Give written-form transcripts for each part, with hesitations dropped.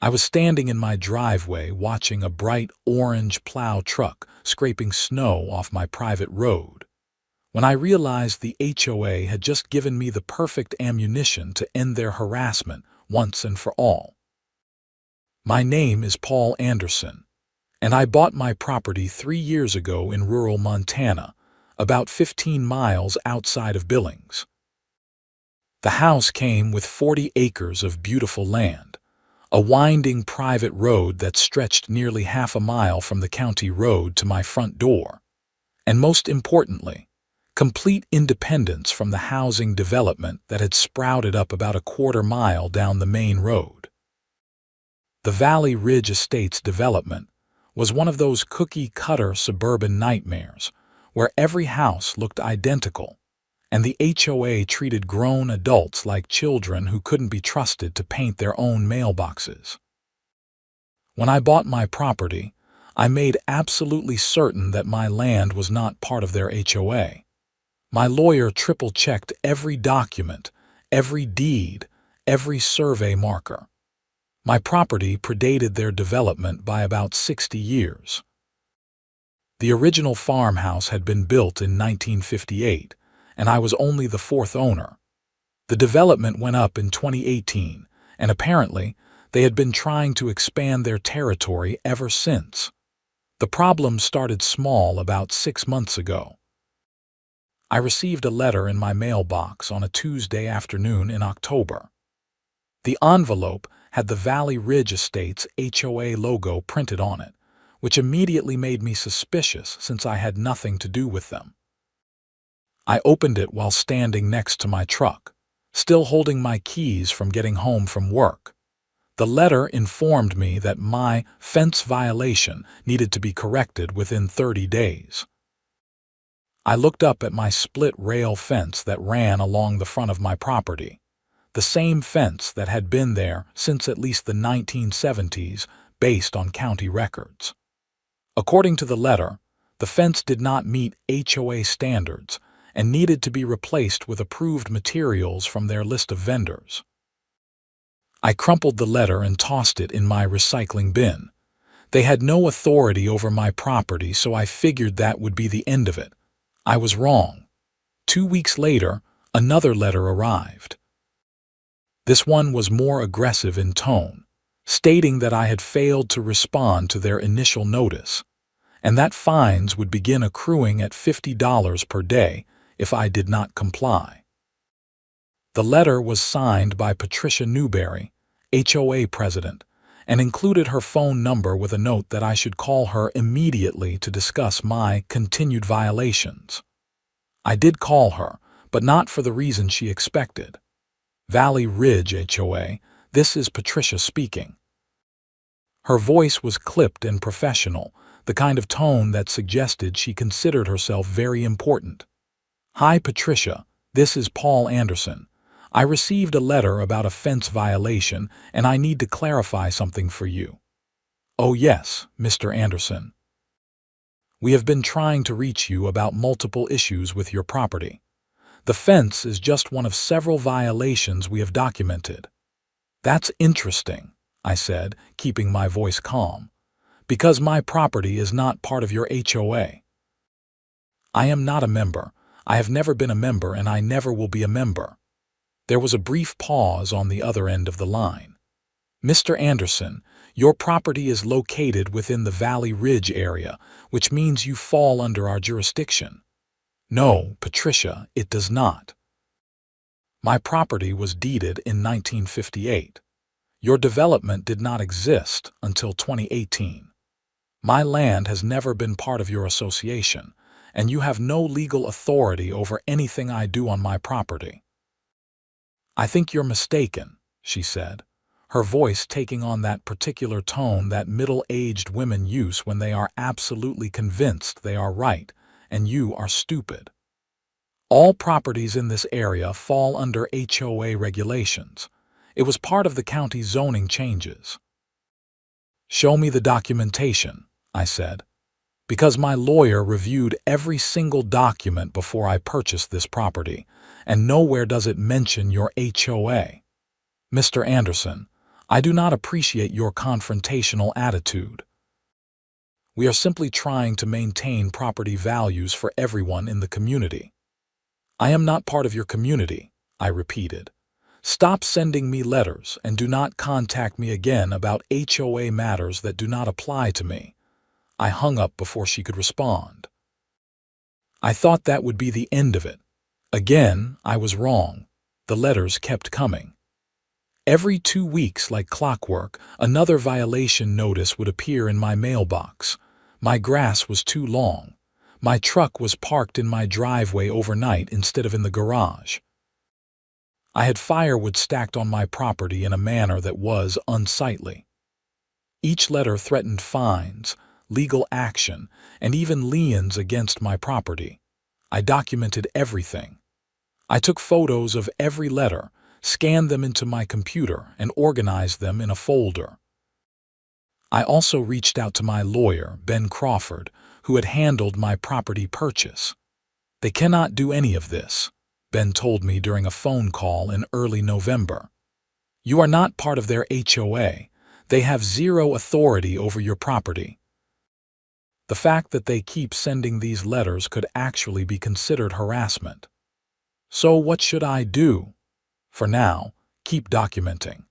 I was standing in my driveway watching a bright orange plow truck scraping snow off my private road, when I realized the HOA had just given me the perfect ammunition to end their harassment once and for all. My name is Paul Anderson, and I bought my property 3 years ago in rural Montana, about 15 miles outside of Billings. The house came with 40 acres of beautiful land, a winding private road that stretched nearly half a mile from the county road to my front door, and most importantly, complete independence from the housing development that had sprouted up about a quarter-mile down the main road. The Valley Ridge Estates development was one of those cookie-cutter suburban nightmares where every house looked identical, and the HOA treated grown adults like children who couldn't be trusted to paint their own mailboxes. When I bought my property, I made absolutely certain that my land was not part of their HOA. My lawyer triple-checked every document, every deed, every survey marker. My property predated their development by about 60 years. The original farmhouse had been built in 1958, and I was only the fourth owner. The development went up in 2018, and apparently they had been trying to expand their territory ever since. The problem started small about 6 months ago. I received a letter in my mailbox on a Tuesday afternoon in October. The envelope had the Valley Ridge Estates HOA logo printed on it, which immediately made me suspicious since I had nothing to do with them. I opened it while standing next to my truck, still holding my keys from getting home from work. The letter informed me that my fence violation needed to be corrected within 30 days. I looked up at my split-rail fence that ran along the front of my property, the same fence that had been there since at least the 1970s based on county records. According to the letter, the fence did not meet HOA standards and needed to be replaced with approved materials from their list of vendors. I crumpled the letter and tossed it in my recycling bin. They had no authority over my property, so I figured that would be the end of it. I was wrong. 2 weeks later, another letter arrived. This one was more aggressive in tone, stating that I had failed to respond to their initial notice, and that fines would begin accruing at $50 per day if I did not comply. The letter was signed by Patricia Newberry, HOA president, and included her phone number with a note that I should call her immediately to discuss my continued violations. I did call her, but not for the reason she expected. Valley Ridge HOA, this is Patricia speaking. Her voice was clipped and professional, the kind of tone that suggested she considered herself very important. Hi Patricia, this is Paul Anderson. I received a letter about a fence violation and I need to clarify something for you. Oh yes, Mr. Anderson. We have been trying to reach you about multiple issues with your property. The fence is just one of several violations we have documented. That's interesting, I said, keeping my voice calm, because my property is not part of your HOA. I am not a member. I have never been a member and I never will be a member. There was a brief pause on the other end of the line. Mr. Anderson, your property is located within the Valley Ridge area, which means you fall under our jurisdiction. No, Patricia, it does not. My property was deeded in 1958. Your development did not exist until 2018. My land has never been part of your association, and you have no legal authority over anything I do on my property. I think you're mistaken, she said, her voice taking on that particular tone that middle-aged women use when they are absolutely convinced they are right and you are stupid. All properties in this area fall under HOA regulations. It was part of the county zoning changes. Show me the documentation, I said, because my lawyer reviewed every single document before I purchased this property, and nowhere does it mention your HOA. Mr. Anderson, I do not appreciate your confrontational attitude. We are simply trying to maintain property values for everyone in the community. I am not part of your community, I repeated. Stop sending me letters and do not contact me again about HOA matters that do not apply to me. I hung up before she could respond. I thought that would be the end of it. Again, I was wrong. The letters kept coming. Every 2 weeks, like clockwork, another violation notice would appear in my mailbox. My grass was too long. My truck was parked in my driveway overnight instead of in the garage. I had firewood stacked on my property in a manner that was unsightly. Each letter threatened fines, legal action, and even liens against my property. I documented everything. I took photos of every letter, scanned them into my computer, and organized them in a folder. I also reached out to my lawyer, Ben Crawford, who had handled my property purchase. They cannot do any of this, Ben told me during a phone call in early November. You are not part of their HOA. They have zero authority over your property. The fact that they keep sending these letters could actually be considered harassment. So what should I do? For now, keep documenting.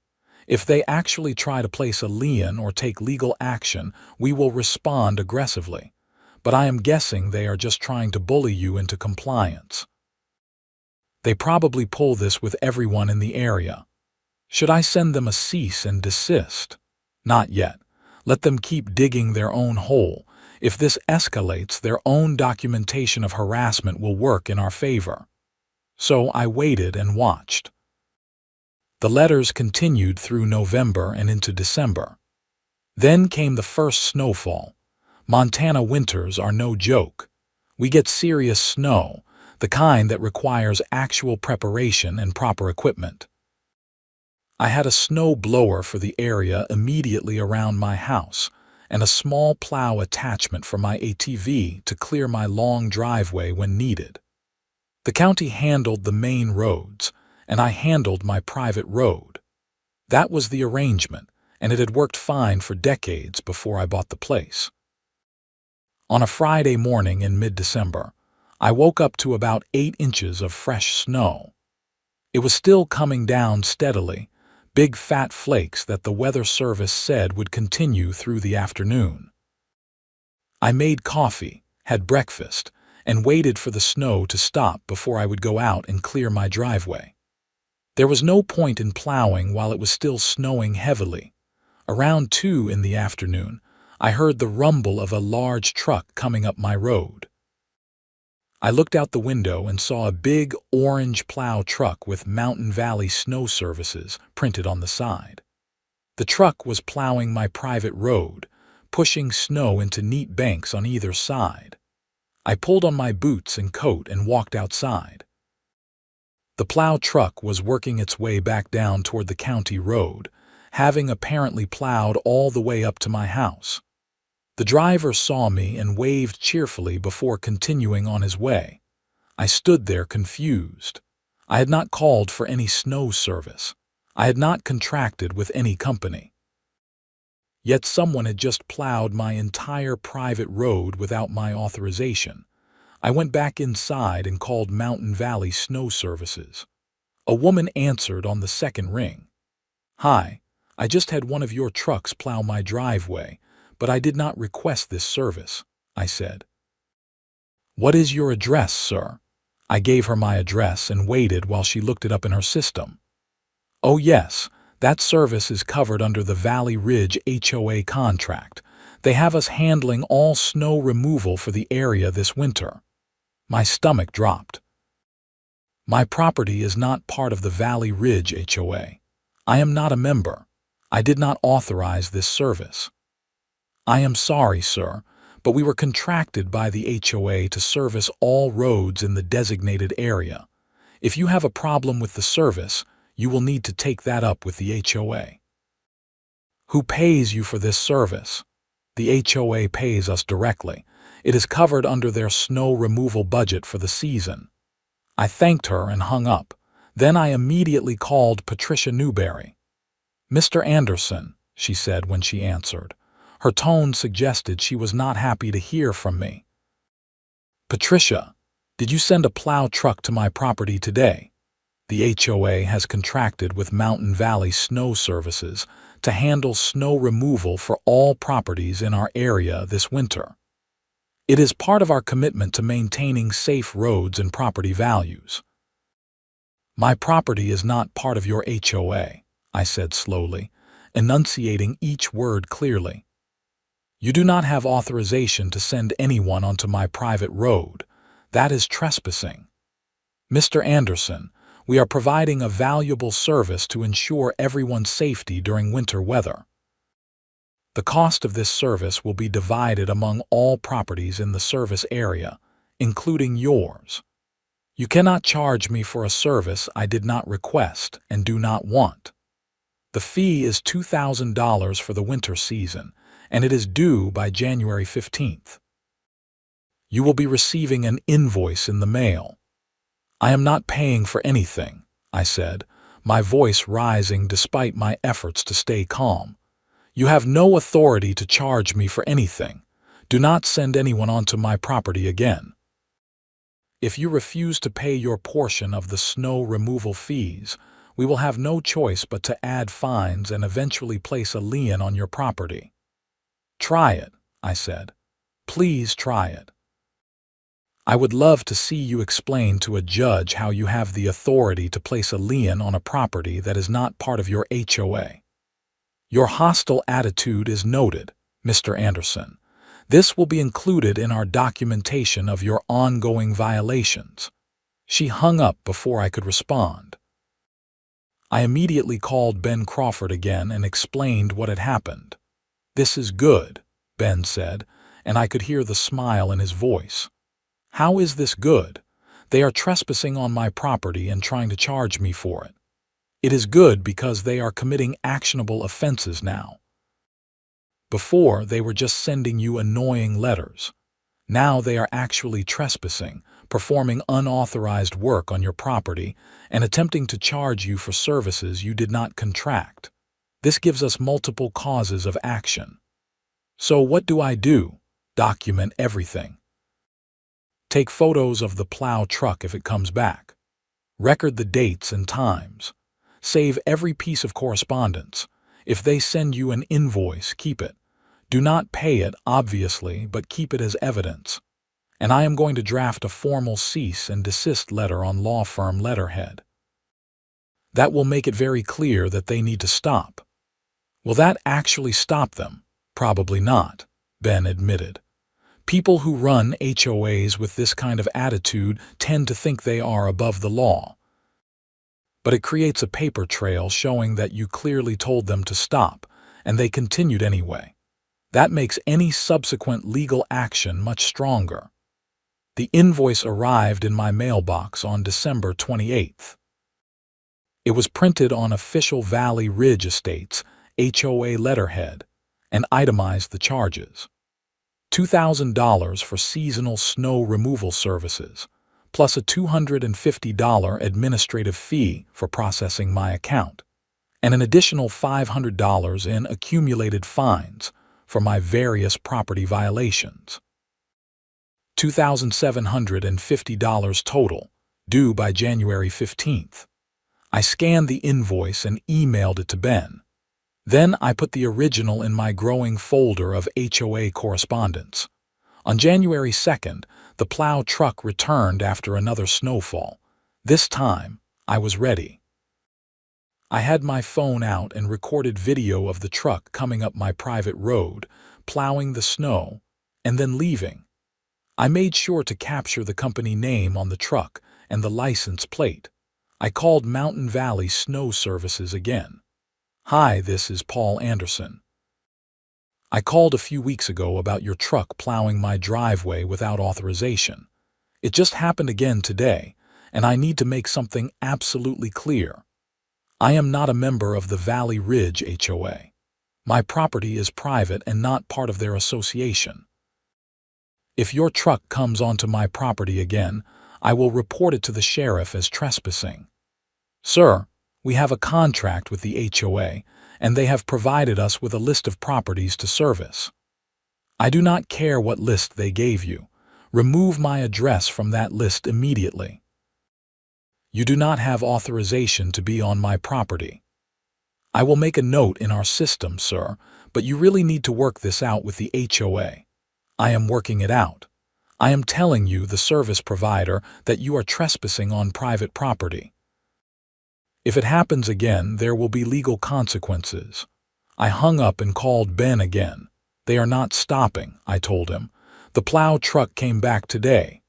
If they actually try to place a lien or take legal action, we will respond aggressively. But I am guessing they are just trying to bully you into compliance. They probably pull this with everyone in the area. Should I send them a cease and desist? Not yet. Let them keep digging their own hole. If this escalates, their own documentation of harassment will work in our favor. So I waited and watched. The letters continued through November and into December. Then came the first snowfall. Montana winters are no joke. We get serious snow, the kind that requires actual preparation and proper equipment. I had a snow blower for the area immediately around my house and a small plow attachment for my ATV to clear my long driveway when needed. The county handled the main roads, and I handled my private road. That was the arrangement, and it had worked fine for decades before I bought the place. On a Friday morning in mid-December, I woke up to about 8 inches of fresh snow. It was still coming down steadily, big fat flakes that the weather service said would continue through the afternoon. I made coffee, had breakfast, and waited for the snow to stop before I would go out and clear my driveway. There was no point in plowing while it was still snowing heavily. Around 2 in the afternoon, I heard the rumble of a large truck coming up my road. I looked out the window and saw a big orange plow truck with Mountain Valley Snow Services printed on the side. The truck was plowing my private road, pushing snow into neat banks on either side. I pulled on my boots and coat and walked outside. The plow truck was working its way back down toward the county road, having apparently plowed all the way up to my house. The driver saw me and waved cheerfully before continuing on his way. I stood there confused. I had not called for any snow service. I had not contracted with any company. Yet someone had just plowed my entire private road without my authorization. I went back inside and called Mountain Valley Snow Services. A woman answered on the second ring. "Hi, I just had one of your trucks plow my driveway, but I did not request this service," I said. "What is your address, sir?" I gave her my address and waited while she looked it up in her system. "Oh yes, that service is covered under the Valley Ridge HOA contract. They have us handling all snow removal for the area this winter." My stomach dropped. My property is not part of the Valley Ridge HOA. I am not a member. I did not authorize this service. "I am sorry, sir, but we were contracted by the HOA to service all roads in the designated area. If you have a problem with the service, you will need to take that up with the HOA." "Who pays you for this service?" "The HOA pays us directly. It is covered under their snow removal budget for the season." I thanked her and hung up. Then I immediately called Patricia Newberry. Mr. Anderson, she said when she answered. Her tone suggested she was not happy to hear from me. Patricia, did you send a plow truck to my property today? The HOA has contracted with Mountain Valley Snow Services to handle snow removal for all properties in our area this winter. It is part of our commitment to maintaining safe roads and property values. My property is not part of your HOA, I said slowly, enunciating each word clearly. You do not have authorization to send anyone onto my private road. That is trespassing. Mr. Anderson, we are providing a valuable service to ensure everyone's safety during winter weather. The cost of this service will be divided among all properties in the service area, including yours. You cannot charge me for a service I did not request and do not want. The fee is $2,000 for the winter season, and it is due by January 15th. You will be receiving an invoice in the mail. I am not paying for anything, I said, my voice rising despite my efforts to stay calm. You have no authority to charge me for anything. Do not send anyone onto my property again. If you refuse to pay your portion of the snow removal fees, we will have no choice but to add fines and eventually place a lien on your property. Try it, I said. Please try it. I would love to see you explain to a judge how you have the authority to place a lien on a property that is not part of your HOA. Your hostile attitude is noted, Mr. Anderson. This will be included in our documentation of your ongoing violations. She hung up before I could respond. I immediately called Ben Crawford again and explained what had happened. This is good, Ben said, and I could hear the smile in his voice. How is this good? They are trespassing on my property and trying to charge me for it. It is good because they are committing actionable offenses now. Before, they were just sending you annoying letters. Now they are actually trespassing, performing unauthorized work on your property, and attempting to charge you for services you did not contract. This gives us multiple causes of action. So what do I do? Document everything. Take photos of the plow truck if it comes back. Record the dates and times. Save every piece of correspondence. If they send you an invoice, keep it. Do not pay it, obviously, but keep it as evidence. And I am going to draft a formal cease and desist letter on law firm letterhead. That will make it very clear that they need to stop. Will that actually stop them? Probably not, Ben admitted. People who run HOAs with this kind of attitude tend to think they are above the law. But it creates a paper trail showing that you clearly told them to stop, and they continued anyway. That makes any subsequent legal action much stronger. The invoice arrived in my mailbox on December 28th. It was printed on official Valley Ridge Estates HOA letterhead and itemized the charges. $2,000 for seasonal snow removal services, plus a $250 administrative fee for processing my account, and an additional $500 in accumulated fines for my various property violations. $2,750 total, due by January 15th. I scanned the invoice and emailed it to Ben. Then I put the original in my growing folder of HOA correspondence. On January 2nd, the plow truck returned after another snowfall. This time, I was ready. I had my phone out and recorded video of the truck coming up my private road, plowing the snow, and then leaving. I made sure to capture the company name on the truck and the license plate. I called Mountain Valley Snow Services again. Hi, this is Paul Anderson. I called a few weeks ago about your truck plowing my driveway without authorization. It just happened again today, and I need to make something absolutely clear. I am not a member of the Valley Ridge HOA. My property is private and not part of their association. If your truck comes onto my property again, I will report it to the sheriff as trespassing. Sir, we have a contract with the HOA, and they have provided us with a list of properties to service. I do not care what list they gave you. Remove my address from that list immediately. You do not have authorization to be on my property. I will make a note in our system, sir, but you really need to work this out with the HOA. I am working it out. I am telling you, the service provider, that you are trespassing on private property. If it happens again, there will be legal consequences. I hung up and called Ben again. They are not stopping, I told him. The plow truck came back today.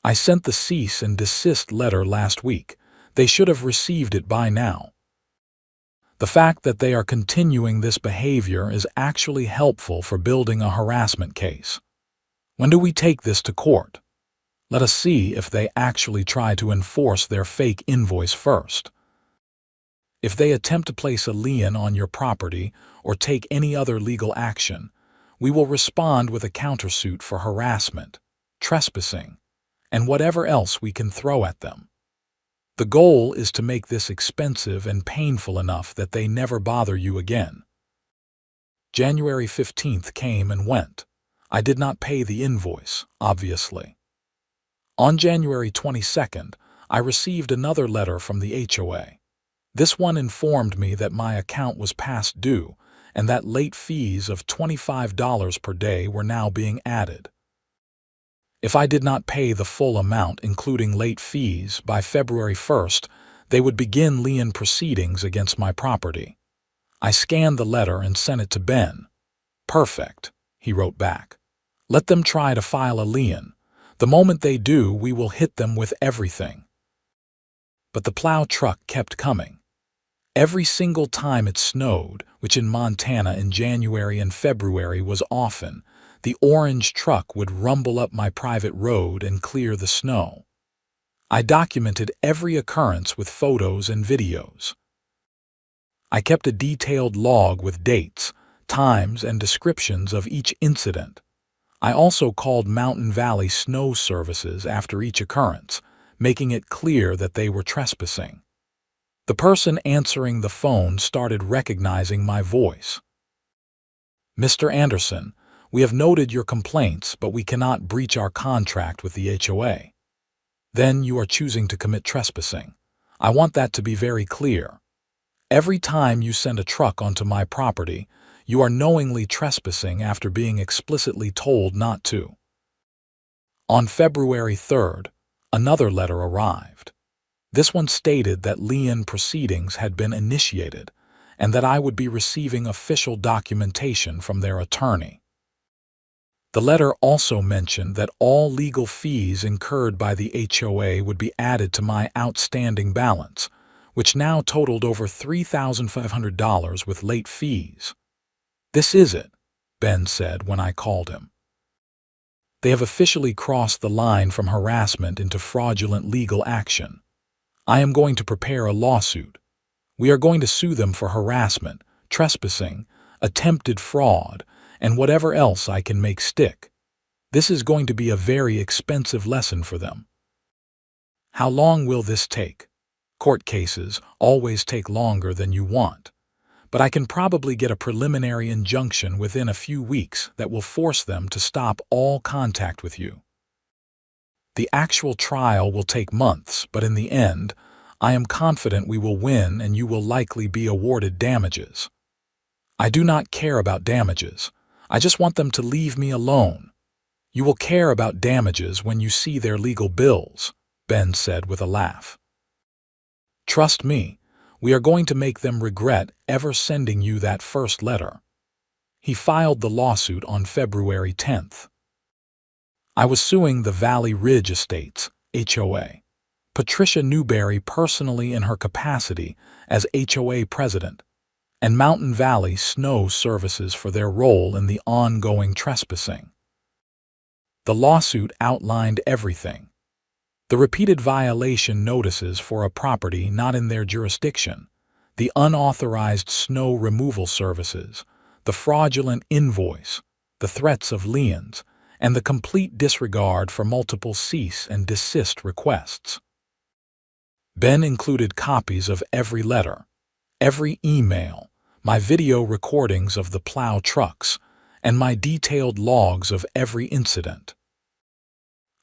I sent the cease and desist letter last week. They should have received it by now. The fact that they are continuing this behavior is actually helpful for building a harassment case. When do we take this to court? Let us see if they actually try to enforce their fake invoice first. If they attempt to place a lien on your property or take any other legal action, we will respond with a countersuit for harassment, trespassing, and whatever else we can throw at them. The goal is to make this expensive and painful enough that they never bother you again. January 15th came and went. I did not pay the invoice, obviously. On January 22nd, I received another letter from the HOA. This one informed me that my account was past due and that late fees of $25 per day were now being added. If I did not pay the full amount, including late fees, by February 1st, they would begin lien proceedings against my property. I scanned the letter and sent it to Ben. "Perfect," he wrote back. "Let them try to file a lien. The moment they do, we will hit them with everything." But the plow truck kept coming. Every single time it snowed, which in Montana in January and February was often, the orange truck would rumble up my private road and clear the snow. I documented every occurrence with photos and videos. I kept a detailed log with dates, times, and descriptions of each incident. I also called Mountain Valley Snow Services after each occurrence, making it clear that they were trespassing. The person answering the phone started recognizing my voice. "Mr. Anderson, we have noted your complaints, but we cannot breach our contract with the HOA. Then you are choosing to commit trespassing. I want that to be very clear. Every time you send a truck onto my property, you are knowingly trespassing after being explicitly told not to." On February 3rd, another letter arrived. This one stated that lien proceedings had been initiated and that I would be receiving official documentation from their attorney. The letter also mentioned that all legal fees incurred by the HOA would be added to my outstanding balance, which now totaled over $3,500 with late fees. "This is it," Ben said when I called him. "They have officially crossed the line from harassment into fraudulent legal action. I am going to prepare a lawsuit. We are going to sue them for harassment, trespassing, attempted fraud, and whatever else I can make stick. This is going to be a very expensive lesson for them." How long will this take? Court cases always take longer than you want, but I can probably get a preliminary injunction within a few weeks that will force them to stop all contact with you. The actual trial will take months, but in the end, I am confident we will win and you will likely be awarded damages. I do not care about damages. I just want them to leave me alone. You will care about damages when you see their legal bills, Ben said with a laugh. Trust me, we are going to make them regret ever sending you that first letter. He filed the lawsuit on February 10th. I was suing the Valley Ridge Estates, HOA, Patricia Newberry personally in her capacity as HOA president, and Mountain Valley Snow Services for their role in the ongoing trespassing. The lawsuit outlined everything. The repeated violation notices for a property not in their jurisdiction, the unauthorized snow removal services, the fraudulent invoice, the threats of liens, and the complete disregard for multiple cease and desist requests. Ben included copies of every letter, every email, my video recordings of the plow trucks, and my detailed logs of every incident.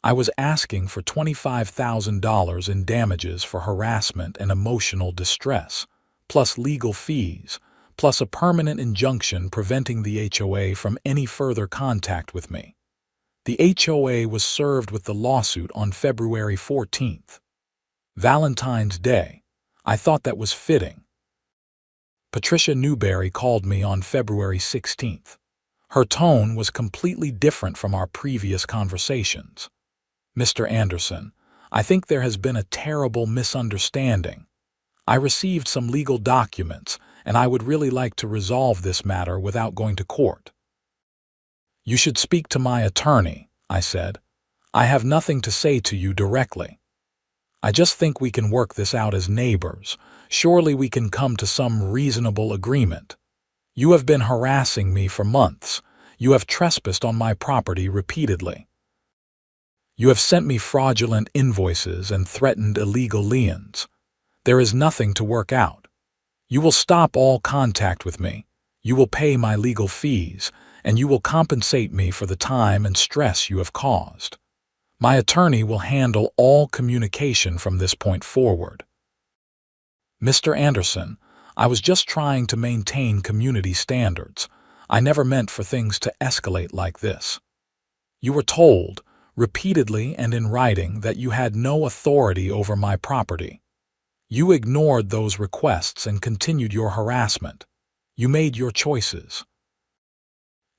I was asking for $25,000 in damages for harassment and emotional distress, plus legal fees, plus a permanent injunction preventing the HOA from any further contact with me. The HOA was served with the lawsuit on February 14th. Valentine's Day. I thought that was fitting. Patricia Newberry called me on February 16th. Her tone was completely different from our previous conversations. "Mr. Anderson, I think there has been a terrible misunderstanding. I received some legal documents, and I would really like to resolve this matter without going to court." "You should speak to my attorney," I said. "I have nothing to say to you directly. I just think we can work this out as neighbors. Surely we can come to some reasonable agreement. You have been harassing me for months. You have trespassed on my property repeatedly. You have sent me fraudulent invoices and threatened illegal liens. There is nothing to work out. You will stop all contact with me. You will pay my legal fees, and you will compensate me for the time and stress you have caused. My attorney will handle all communication from this point forward." "Mr. Anderson, I was just trying to maintain community standards. I never meant for things to escalate like this. You were told, repeatedly and in writing, that you had no authority over my property. You ignored those requests and continued your harassment. You made your choices.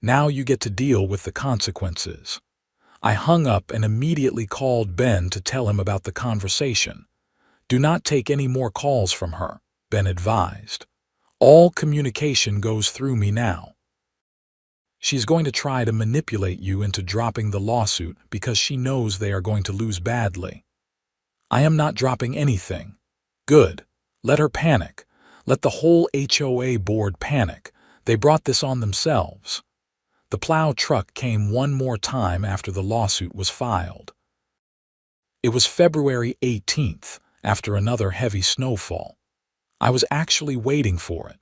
Now you get to deal with the consequences." I hung up and immediately called Ben to tell him about the conversation. "Do not take any more calls from her," Ben advised. "All communication goes through me now. She's going to try to manipulate you into dropping the lawsuit because she knows they are going to lose badly." "I am not dropping anything." "Good. Let her panic. Let the whole HOA board panic. They brought this on themselves." The plow truck came one more time after the lawsuit was filed. It was February 18th, after another heavy snowfall. I was actually waiting for it.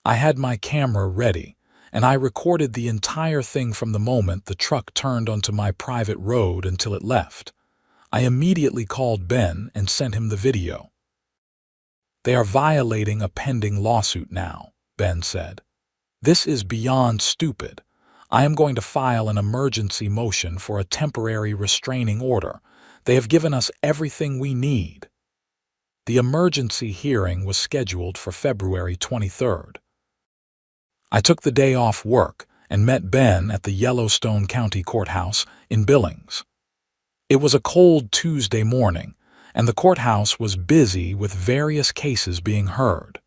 I had my camera ready, and I recorded the entire thing from the moment the truck turned onto my private road until it left. I immediately called Ben and sent him the video. "They are violating a pending lawsuit now," Ben said. "This is beyond stupid. I am going to file an emergency motion for a temporary restraining order. They have given us everything we need." The emergency hearing was scheduled for February 23rd. I took the day off work and met Ben at the Yellowstone County Courthouse in Billings. It was a cold Tuesday morning, and the courthouse was busy with various cases being heard.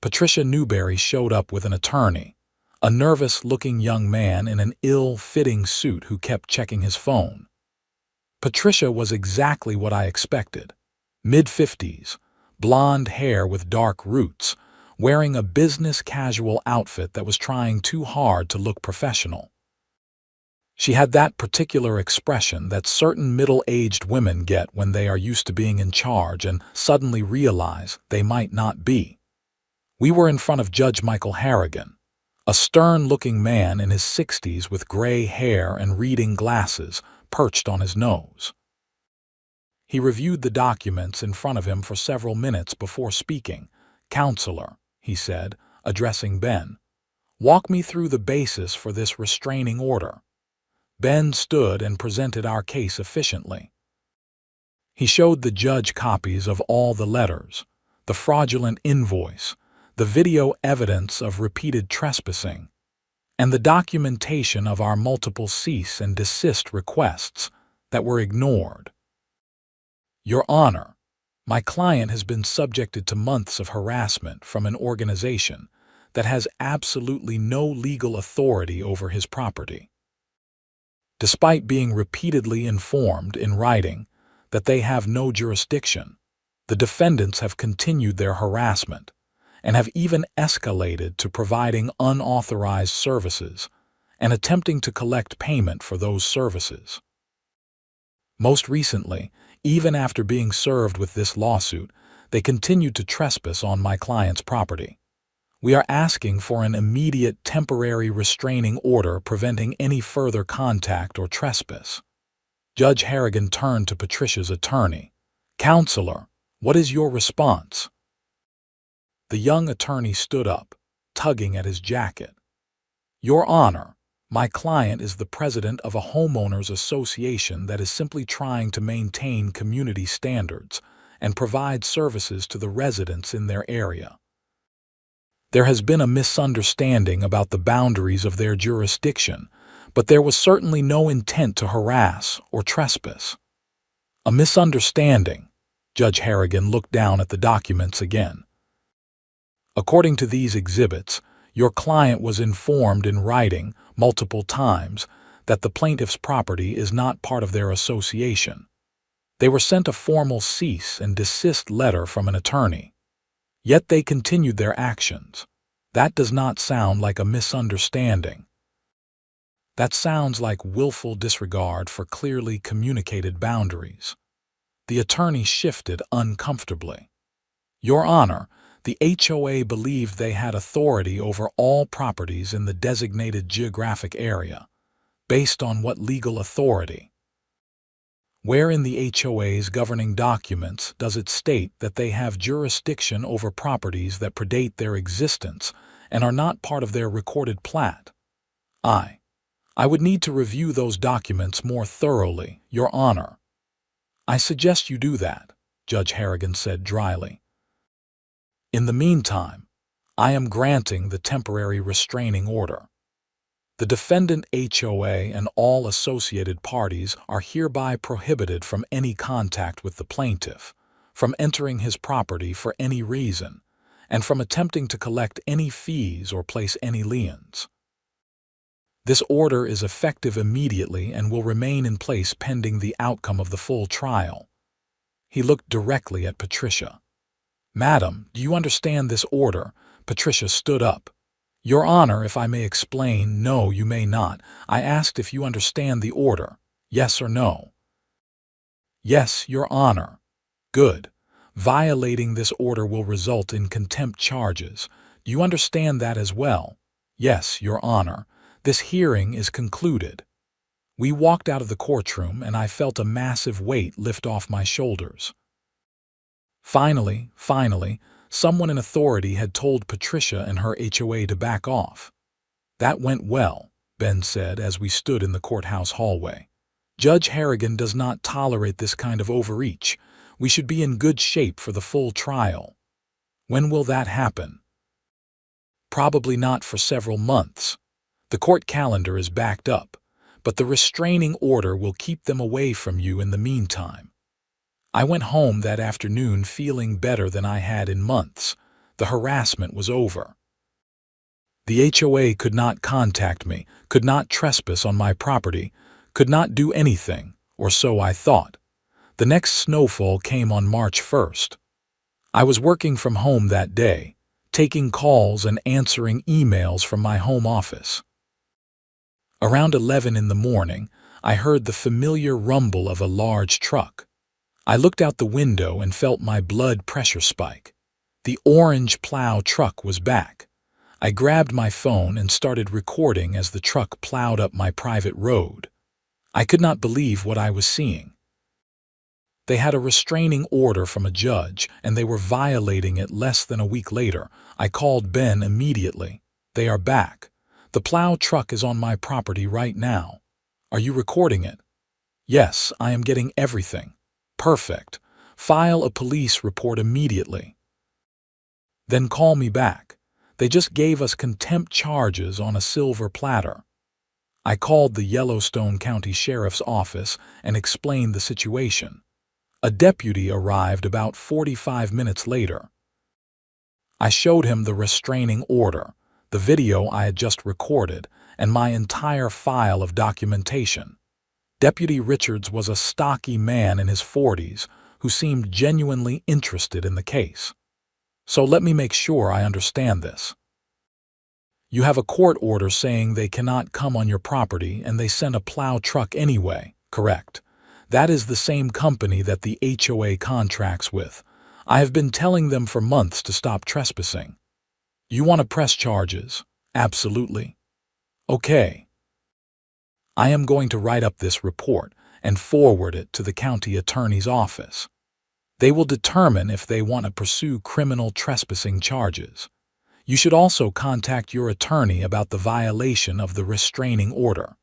Patricia Newberry showed up with an attorney, a nervous-looking young man in an ill-fitting suit who kept checking his phone. Patricia was exactly what I expected. Mid-50s, blonde hair with dark roots, wearing a business-casual outfit that was trying too hard to look professional. She had that particular expression that certain middle-aged women get when they are used to being in charge and suddenly realize they might not be. We were in front of Judge Michael Harrigan, a stern-looking man in his 60s with gray hair and reading glasses perched on his nose. He reviewed the documents in front of him for several minutes before speaking. "Counselor," he said, addressing Ben, "walk me through the basis for this restraining order." Ben stood and presented our case efficiently. He showed the judge copies of all the letters, the fraudulent invoice, the video evidence of repeated trespassing, and the documentation of our multiple cease and desist requests that were ignored. "Your Honor, my client has been subjected to months of harassment from an organization that has absolutely no legal authority over his property. Despite being repeatedly informed in writing that they have no jurisdiction, the defendants have continued their harassment and have even escalated to providing unauthorized services and attempting to collect payment for those services. Most recently, even after being served with this lawsuit, they continued to trespass on my client's property. We are asking for an immediate temporary restraining order preventing any further contact or trespass. Judge Harrigan turned to Patricia's attorney. Counselor, what is your response? The young attorney stood up, tugging at his jacket. Your Honor, my client is the president of a homeowners association that is simply trying to maintain community standards and provide services to the residents in their area. There has been a misunderstanding about the boundaries of their jurisdiction, but there was certainly no intent to harass or trespass. A misunderstanding. Judge Harrigan looked down at the documents again. According to these exhibits, your client was informed in writing multiple times that the plaintiff's property is not part of their association. They were sent a formal cease and desist letter from an attorney. Yet they continued their actions. That does not sound like a misunderstanding. That sounds like willful disregard for clearly communicated boundaries. The attorney shifted uncomfortably. Your Honor, the HOA believed they had authority over all properties in the designated geographic area. Based on what legal authority? Where in the HOA's governing documents does it state that they have jurisdiction over properties that predate their existence and are not part of their recorded plat? I would need to review those documents more thoroughly, Your Honor. I suggest you do that, Judge Harrigan said dryly. In the meantime, I am granting the temporary restraining order. The defendant HOA and all associated parties are hereby prohibited from any contact with the plaintiff, from entering his property for any reason, and from attempting to collect any fees or place any liens. This order is effective immediately and will remain in place pending the outcome of the full trial. He looked directly at Patricia. Madam, do you understand this order? Patricia stood up. Your Honor, if I may explain. No, you may not. I asked if you understand the order. Yes or no? Yes, Your Honor. Good. Violating this order will result in contempt charges. Do you understand that as well? Yes, Your Honor. This hearing is concluded. We walked out of the courtroom and I felt a massive weight lift off my shoulders. Finally, someone in authority had told Patricia and her HOA to back off. That went well, Ben said as we stood in the courthouse hallway. Judge Harrigan does not tolerate this kind of overreach. We should be in good shape for the full trial. When will that happen? Probably not for several months. The court calendar is backed up, but the restraining order will keep them away from you in the meantime. I went home that afternoon feeling better than I had in months. The harassment was over. The HOA could not contact me, could not trespass on my property, could not do anything, or so I thought. The next snowfall came on March 1st. I was working from home that day, taking calls and answering emails from my home office. Around 11 in the morning, I heard the familiar rumble of a large truck. I looked out the window and felt my blood pressure spike. The orange plow truck was back. I grabbed my phone and started recording as the truck plowed up my private road. I could not believe what I was seeing. They had a restraining order from a judge, and they were violating it less than a week later. I called Ben immediately. They are back. The plow truck is on my property right now. Are you recording it? Yes, I am getting everything. Perfect. File a police report immediately. Then call me back. They just gave us contempt charges on a silver platter. I called the Yellowstone County Sheriff's Office and explained the situation. A deputy arrived about 45 minutes later. I showed him the restraining order, the video I had just recorded, and my entire file of documentation. Deputy Richards was a stocky man in his 40s who seemed genuinely interested in the case. So let me make sure I understand this. You have a court order saying they cannot come on your property and they sent a plow truck anyway, correct? That is the same company that the HOA contracts with. I have been telling them for months to stop trespassing. You want to press charges? Absolutely. Okay. I am going to write up this report and forward it to the county attorney's office. They will determine if they want to pursue criminal trespassing charges. You should also contact your attorney about the violation of the restraining order.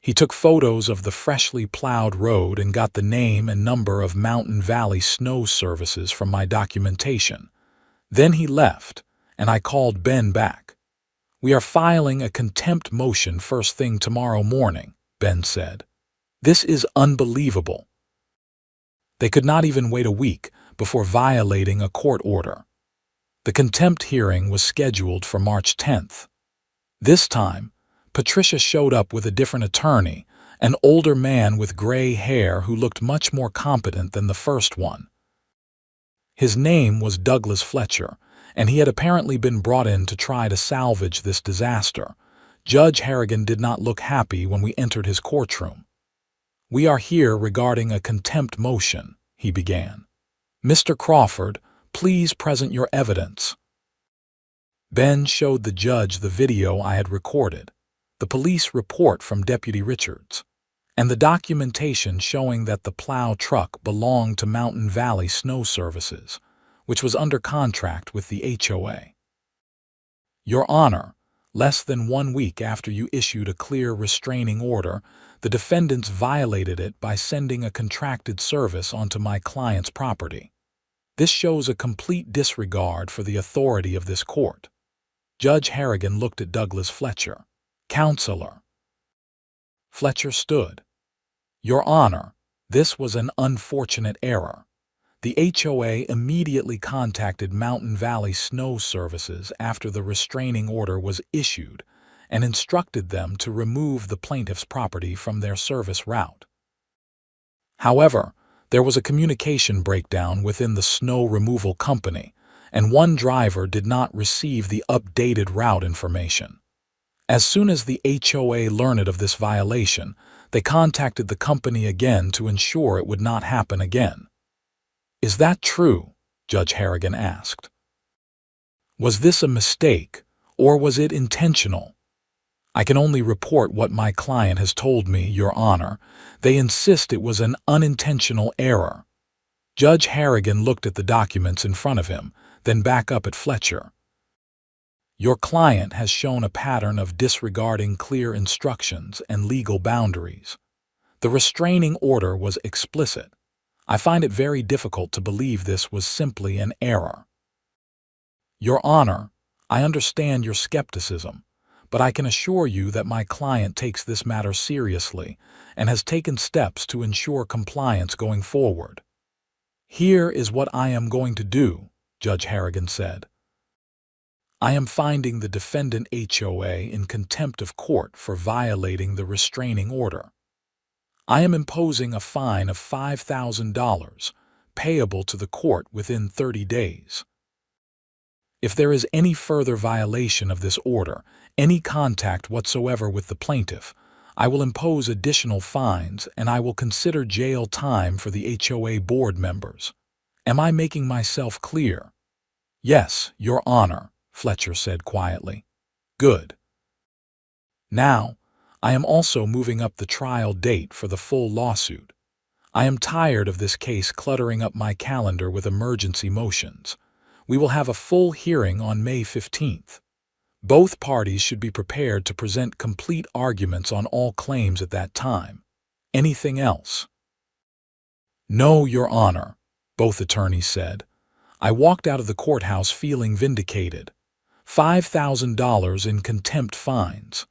He took photos of the freshly plowed road and got the name and number of Mountain Valley Snow Services from my documentation. Then he left, and I called Ben back. We are filing a contempt motion first thing tomorrow morning, Ben said. This is unbelievable. They could not even wait a week before violating a court order. The contempt hearing was scheduled for March 10th. This time, Patricia showed up with a different attorney, an older man with gray hair who looked much more competent than the first one. His name was Douglas Fletcher, and he had apparently been brought in to try to salvage this disaster. Judge Harrigan did not look happy when we entered his courtroom. We are here regarding a contempt motion, he began. Mr. Crawford, please present your evidence. Ben showed the judge the video I had recorded, the police report from Deputy Richards, and the documentation showing that the plow truck belonged to Mountain Valley Snow Services, which was under contract with the HOA. Your Honor, less than 1 week after you issued a clear restraining order, the defendants violated it by sending a contracted service onto my client's property. This shows a complete disregard for the authority of this court. Judge Harrigan looked at Douglas Fletcher. Counselor. Fletcher stood. Your Honor, this was an unfortunate error. The HOA immediately contacted Mountain Valley Snow Services after the restraining order was issued and instructed them to remove the plaintiff's property from their service route. However, there was a communication breakdown within the snow removal company, and one driver did not receive the updated route information. As soon as the HOA learned of this violation, they contacted the company again to ensure it would not happen again. Is that true? Judge Harrigan asked. Was this a mistake, or was it intentional? I can only report what my client has told me, Your Honor. They insist it was an unintentional error. Judge Harrigan looked at the documents in front of him, then back up at Fletcher. Your client has shown a pattern of disregarding clear instructions and legal boundaries. The restraining order was explicit. I find it very difficult to believe this was simply an error. Your Honor, I understand your skepticism, but I can assure you that my client takes this matter seriously and has taken steps to ensure compliance going forward. Here is what I am going to do, Judge Harrigan said. I am finding the defendant HOA in contempt of court for violating the restraining order. I am imposing a fine of $5,000, payable to the court within 30 days. If there is any further violation of this order, any contact whatsoever with the plaintiff, I will impose additional fines and I will consider jail time for the HOA board members. Am I making myself clear? Yes, Your Honor, Fletcher said quietly. Good. Now, I am also moving up the trial date for the full lawsuit. I am tired of this case cluttering up my calendar with emergency motions. We will have a full hearing on May 15th. Both parties should be prepared to present complete arguments on all claims at that time. Anything else? No, Your Honor, both attorneys said. I walked out of the courthouse feeling vindicated. $5,000 in contempt fines.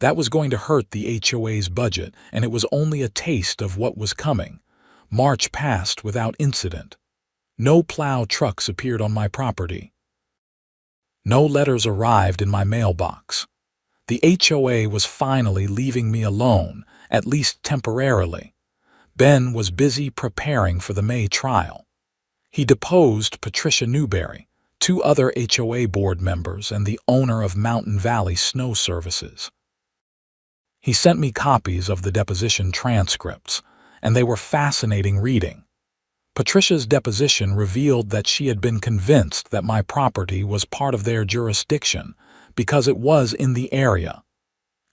That was going to hurt the HOA's budget, and it was only a taste of what was coming. March passed without incident. No plow trucks appeared on my property. No letters arrived in my mailbox. The HOA was finally leaving me alone, at least temporarily. Ben was busy preparing for the May trial. He deposed Patricia Newberry, 2 other HOA board members, and the owner of Mountain Valley Snow Services. He sent me copies of the deposition transcripts, and they were fascinating reading. Patricia's deposition revealed that she had been convinced that my property was part of their jurisdiction because it was in the area,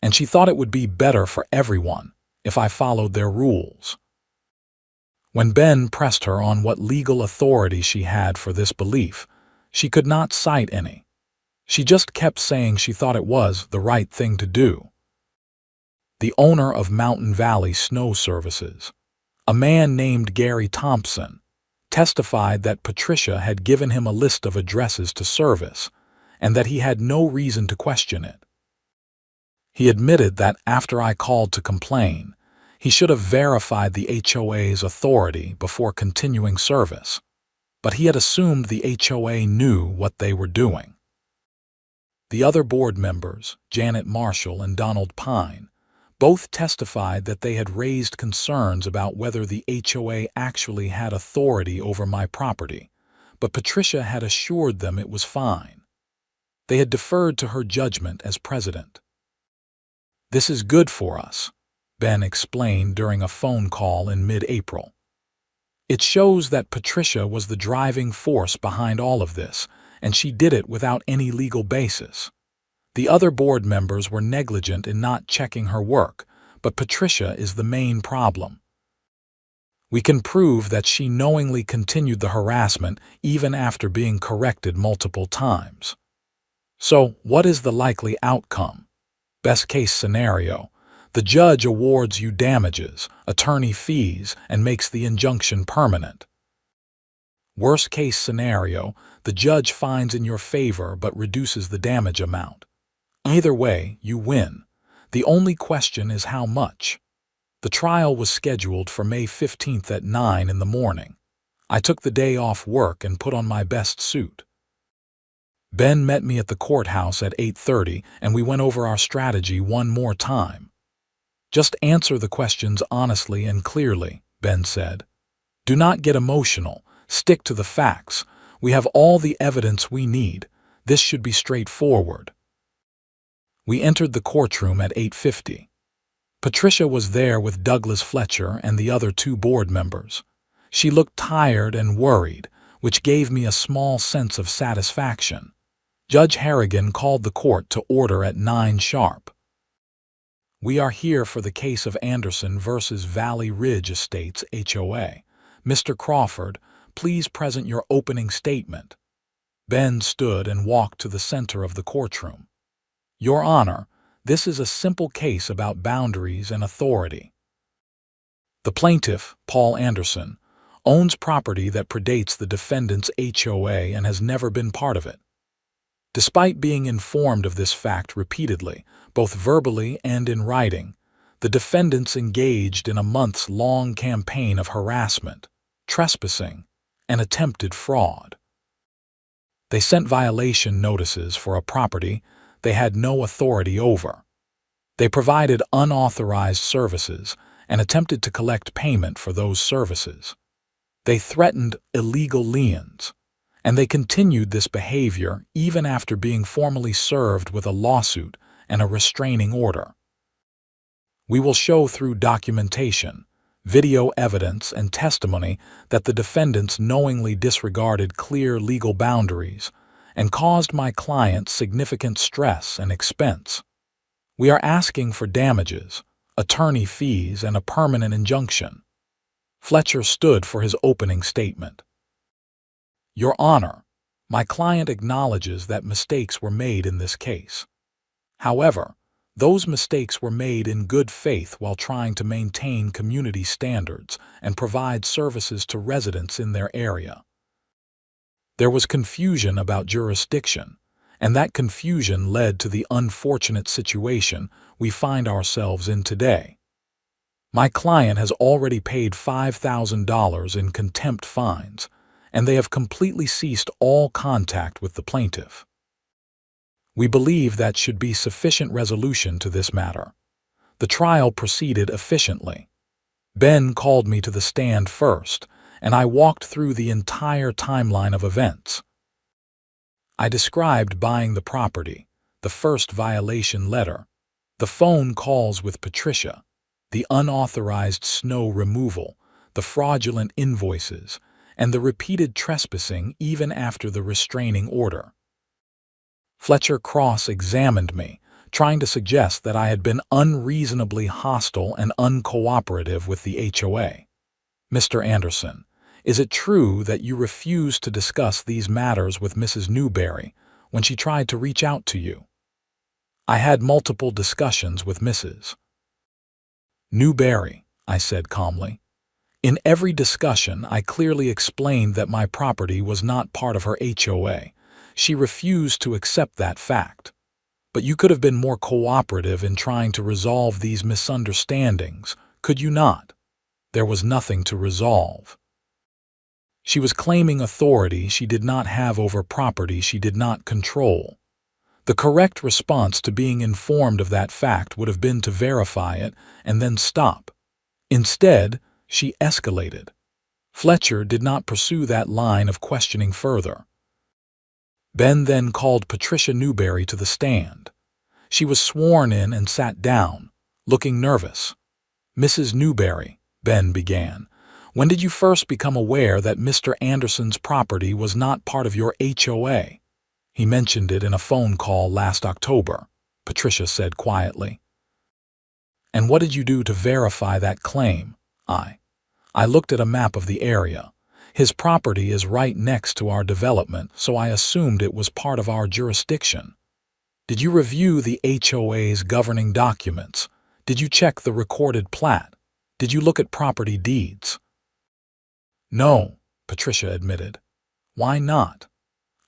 and she thought it would be better for everyone if I followed their rules. When Ben pressed her on what legal authority she had for this belief, she could not cite any. She just kept saying she thought it was the right thing to do. The owner of Mountain Valley Snow Services, a man named Gary Thompson, testified that Patricia had given him a list of addresses to service and that he had no reason to question it. He admitted that after I called to complain, he should have verified the HOA's authority before continuing service, but he had assumed the HOA knew what they were doing. The other board members, Janet Marshall and Donald Pine, both testified that they had raised concerns about whether the HOA actually had authority over my property, but Patricia had assured them it was fine. They had deferred to her judgment as president. "This is good for us," Ben explained during a phone call in mid-April. "It shows that Patricia was the driving force behind all of this, and she did it without any legal basis. The other board members were negligent in not checking her work, but Patricia is the main problem. We can prove that she knowingly continued the harassment even after being corrected multiple times. So, what is the likely outcome? Best case scenario, the judge awards you damages, attorney fees, and makes the injunction permanent. Worst case scenario, the judge finds in your favor but reduces the damage amount. Either way, you win. The only question is how much. The trial was scheduled for May 15th at 9 in the morning. I took the day off work and put on my best suit. Ben met me at the courthouse at 8:30 and we went over our strategy one more time. "Just answer the questions honestly and clearly," Ben said. "Do not get emotional. Stick to the facts. We have all the evidence we need. This should be straightforward." We entered the courtroom at 8:50. Patricia was there with Douglas Fletcher and the other two board members. She looked tired and worried, which gave me a small sense of satisfaction. Judge Harrigan called the court to order at 9 sharp. "We are here for the case of Anderson versus Valley Ridge Estates HOA. Mr. Crawford, please present your opening statement." Ben stood and walked to the center of the courtroom. "Your Honor, this is a simple case about boundaries and authority. The plaintiff, Paul Anderson, owns property that predates the defendant's HOA and has never been part of it. Despite being informed of this fact repeatedly, both verbally and in writing, the defendants engaged in a months-long campaign of harassment, trespassing, and attempted fraud. They sent violation notices for a property they had no authority over. They provided unauthorized services and attempted to collect payment for those services. They threatened illegal liens, and they continued this behavior even after being formally served with a lawsuit and a restraining order. We will show through documentation, video evidence, and testimony that the defendants knowingly disregarded clear legal boundaries and caused my client significant stress and expense. We are asking for damages, attorney fees, and a permanent injunction." Fletcher stood for his opening statement. "Your Honor, my client acknowledges that mistakes were made in this case. However, those mistakes were made in good faith while trying to maintain community standards and provide services to residents in their area. There was confusion about jurisdiction, and that confusion led to the unfortunate situation we find ourselves in today. My client has already paid $5,000 in contempt fines, and they have completely ceased all contact with the plaintiff. We believe that should be sufficient resolution to this matter. The trial proceeded efficiently. Ben called me to the stand first, and I walked through the entire timeline of events. I described buying the property, the first violation letter, the phone calls with Patricia, the unauthorized snow removal, the fraudulent invoices, and the repeated trespassing even after the restraining order. Fletcher cross-examined me, trying to suggest that I had been unreasonably hostile and uncooperative with the HOA. Mr. Anderson, is it true that you refused to discuss these matters with Mrs. Newberry when she tried to reach out to you? I had multiple discussions with Mrs. Newberry, I said calmly. In every discussion, I clearly explained that my property was not part of her HOA. She refused to accept that fact. But you could have been more cooperative in trying to resolve these misunderstandings, could you not? There was nothing to resolve. She was claiming authority she did not have over property she did not control. The correct response to being informed of that fact would have been to verify it and then stop. Instead, she escalated. Fletcher did not pursue that line of questioning further. Ben then called Patricia Newberry to the stand. She was sworn in and sat down, looking nervous. Mrs. Newberry, Ben began, when did you first become aware that Mr. Anderson's property was not part of your HOA? He mentioned it in a phone call last October, Patricia said quietly. And what did you do to verify that claim? I looked at a map of the area. His property is right next to our development, so I assumed it was part of our jurisdiction. Did you review the HOA's governing documents? Did you check the recorded plat? Did you look at property deeds? No, Patricia admitted. Why not?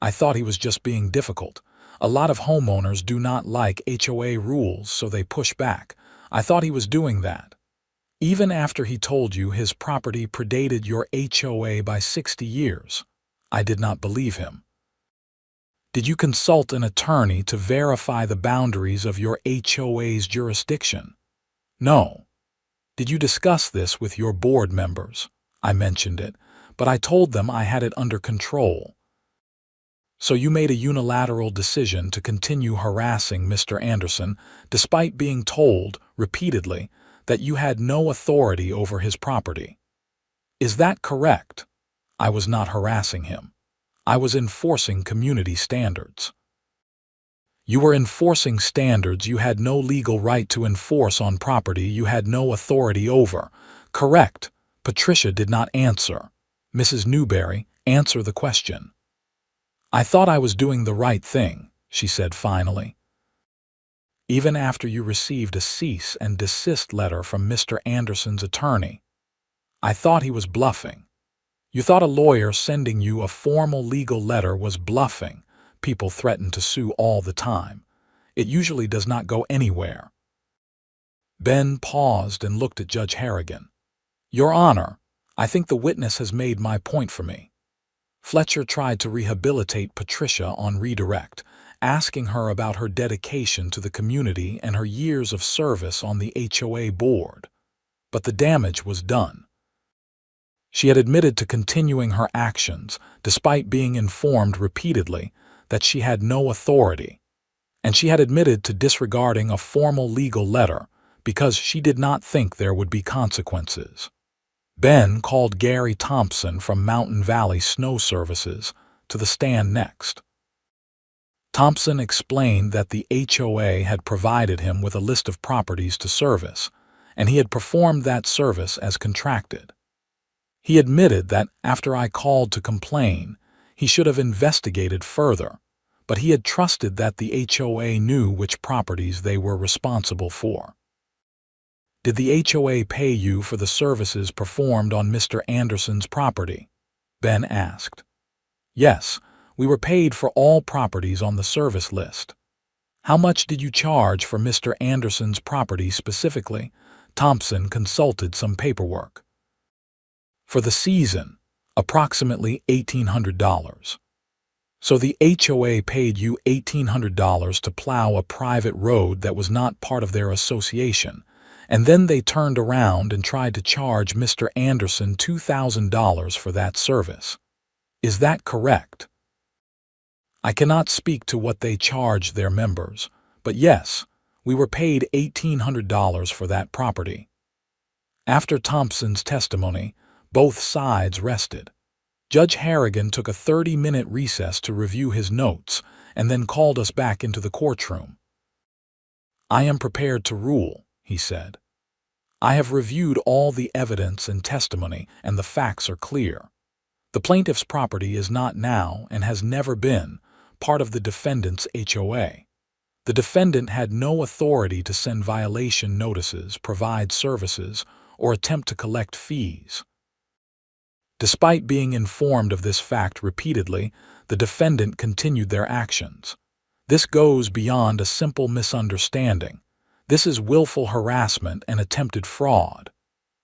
I thought he was just being difficult. A lot of homeowners do not like HOA rules, so they push back. I thought he was doing that. Even after he told you his property predated your HOA by 60 years, I did not believe him. Did you consult an attorney to verify the boundaries of your HOA's jurisdiction? No. Did you discuss this with your board members? I mentioned it, but I told them I had it under control. So you made a unilateral decision to continue harassing Mr. Anderson despite being told, repeatedly, that you had no authority over his property. Is that correct? I was not harassing him. I was enforcing community standards. You were enforcing standards you had no legal right to enforce on property you had no authority over. Correct. Patricia did not answer. Mrs. Newberry, answer the question. I thought I was doing the right thing, she said finally. Even after you received a cease and desist letter from Mr. Anderson's attorney. I thought he was bluffing. You thought a lawyer sending you a formal legal letter was bluffing. People threaten to sue all the time. It usually does not go anywhere. Ben paused and looked at Judge Harrigan. Your Honor, I think the witness has made my point for me. Fletcher tried to rehabilitate Patricia on redirect, asking her about her dedication to the community and her years of service on the HOA board. But the damage was done. She had admitted to continuing her actions despite being informed repeatedly that she had no authority, and she had admitted to disregarding a formal legal letter because she did not think there would be consequences. Ben called Gary Thompson from Mountain Valley Snow Services to the stand next. Thompson explained that the HOA had provided him with a list of properties to service, and he had performed that service as contracted. He admitted that after I called to complain, he should have investigated further, but he had trusted that the HOA knew which properties they were responsible for. Did the HOA pay you for the services performed on Mr. Anderson's property? Ben asked. Yes, we were paid for all properties on the service list. How much did you charge for Mr. Anderson's property specifically? Thompson consulted some paperwork. For the season, approximately $1,800. So the HOA paid you $1,800 to plow a private road that was not part of their association, and then they turned around and tried to charge Mr. Anderson $2,000 for that service. Is that correct? I cannot speak to what they charged their members, but yes, we were paid $1,800 for that property. After Thompson's testimony, both sides rested. Judge Harrigan took a 30-minute recess to review his notes and then called us back into the courtroom. "I am prepared to rule," he said. "I have reviewed all the evidence and testimony, and the facts are clear. The plaintiff's property is not now, and has never been, part of the defendant's HOA. The defendant had no authority to send violation notices, provide services, or attempt to collect fees." Despite being informed of this fact repeatedly, the defendant continued their actions. This goes beyond a simple misunderstanding. This is willful harassment and attempted fraud.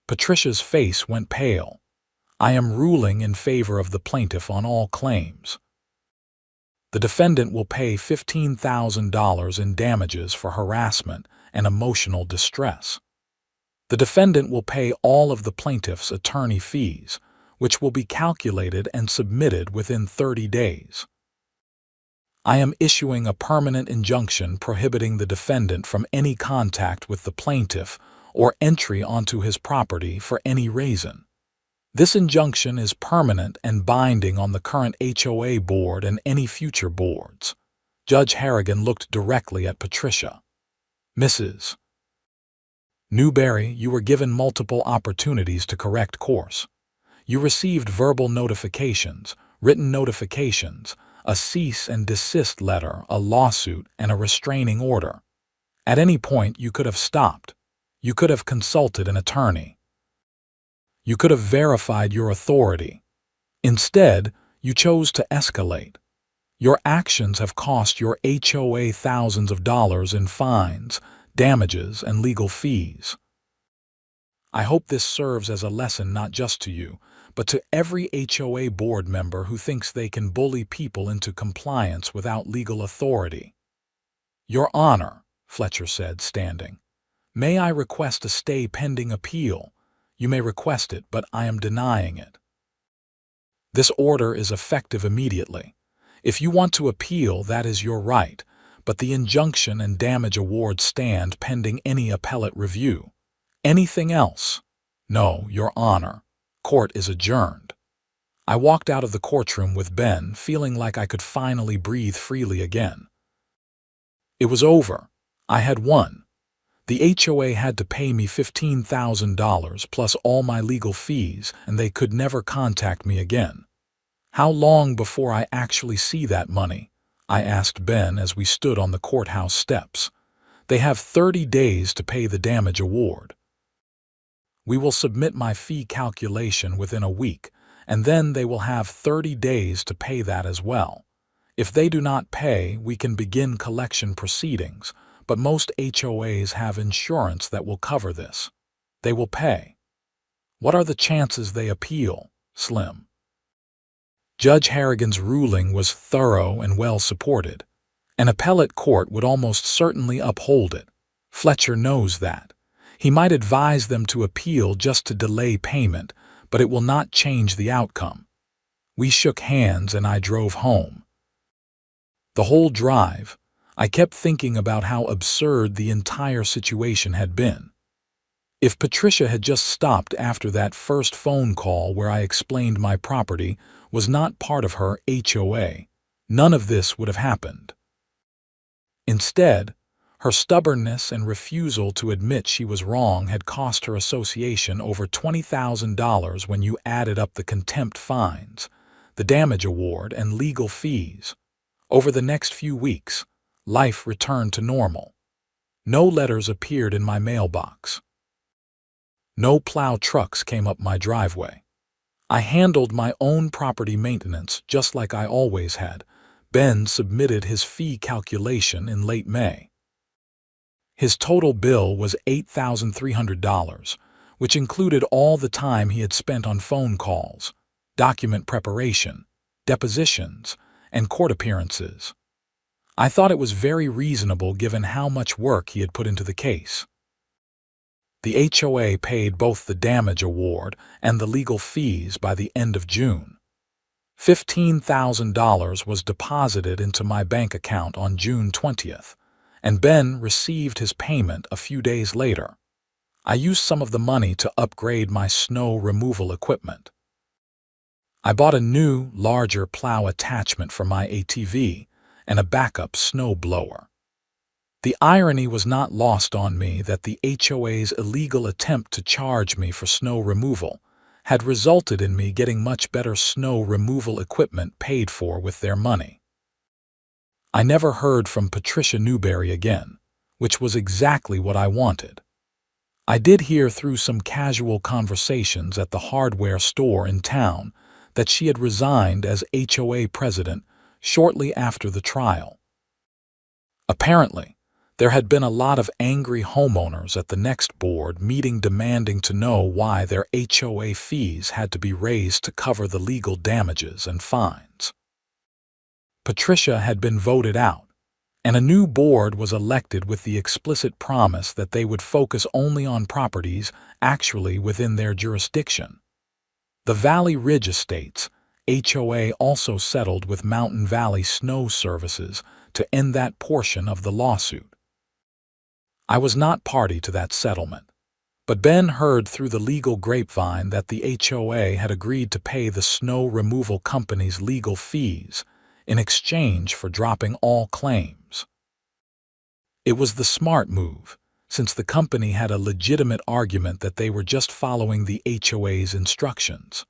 Patricia's face went pale. "I am ruling in favor of the plaintiff on all claims. The defendant will pay $15,000 in damages for harassment and emotional distress. The defendant will pay all of the plaintiff's attorney fees, which will be calculated and submitted within 30 days. I am issuing a permanent injunction prohibiting the defendant from any contact with the plaintiff or entry onto his property for any reason. This injunction is permanent and binding on the current HOA board and any future boards." Judge Harrigan looked directly at Patricia. "Mrs. Newberry, you were given multiple opportunities to correct course. You received verbal notifications, written notifications, a cease and desist letter, a lawsuit, and a restraining order. At any point, you could have stopped. You could have consulted an attorney. You could have verified your authority. Instead, you chose to escalate. Your actions have cost your HOA thousands of dollars in fines, damages, and legal fees. I hope this serves as a lesson not just to you, but to every HOA board member who thinks they can bully people into compliance without legal authority." "Your Honor," Fletcher said, standing, "may I request a stay pending appeal? You may request it, but I am denying it. This order is effective immediately. If you want to appeal, that is your right, but the injunction and damage award stand pending any appellate review. Anything else?" "No, Your Honor. Court is adjourned." I walked out of the courtroom with Ben, feeling like I could finally breathe freely again. It was over. I had won. The HOA had to pay me $15,000 plus all my legal fees, and they could never contact me again. "How long before I actually see that money?" I asked Ben as we stood on the courthouse steps. "They have 30 days to pay the damage award. We will submit my fee calculation within a week, and then they will have 30 days to pay that as well. If they do not pay, we can begin collection proceedings, but most HOAs have insurance that will cover this. They will pay." "What are the chances they appeal?" "Slim." Judge Harrigan's ruling was thorough and well supported. An appellate court would almost certainly uphold it. Fletcher knows that. He might advise them to appeal just to delay payment, but it will not change the outcome. We shook hands and I drove home. The whole drive, I kept thinking about how absurd the entire situation had been. If Patricia had just stopped after that first phone call where I explained my property was not part of her HOA, none of this would have happened. Instead, her stubbornness and refusal to admit she was wrong had cost her association over $20,000 when you added up the contempt fines, the damage award, and legal fees. Over the next few weeks, life returned to normal. No letters appeared in my mailbox. No plow trucks came up my driveway. I handled my own property maintenance just like I always had. Ben submitted his fee calculation in late May. His total bill was $8,300, which included all the time he had spent on phone calls, document preparation, depositions, and court appearances. I thought it was very reasonable given how much work he had put into the case. The HOA paid both the damage award and the legal fees by the end of June. $15,000 was deposited into my bank account on June 20th, and Ben received his payment a few days later. I used some of the money to upgrade my snow removal equipment. I bought a new, larger plow attachment for my ATV and a backup snow blower. The irony was not lost on me that the HOA's illegal attempt to charge me for snow removal had resulted in me getting much better snow removal equipment paid for with their money. I never heard from Patricia Newberry again, which was exactly what I wanted. I did hear through some casual conversations at the hardware store in town that she had resigned as HOA president shortly after the trial. Apparently, there had been a lot of angry homeowners at the next board meeting demanding to know why their HOA fees had to be raised to cover the legal damages and fines. Patricia had been voted out, and a new board was elected with the explicit promise that they would focus only on properties actually within their jurisdiction. The Valley Ridge Estates HOA also settled with Mountain Valley Snow Services to end that portion of the lawsuit. I was not party to that settlement, but Ben heard through the legal grapevine that the HOA had agreed to pay the snow removal company's legal fees in exchange for dropping all claims. It was the smart move, since the company had a legitimate argument that they were just following the HOA's instructions.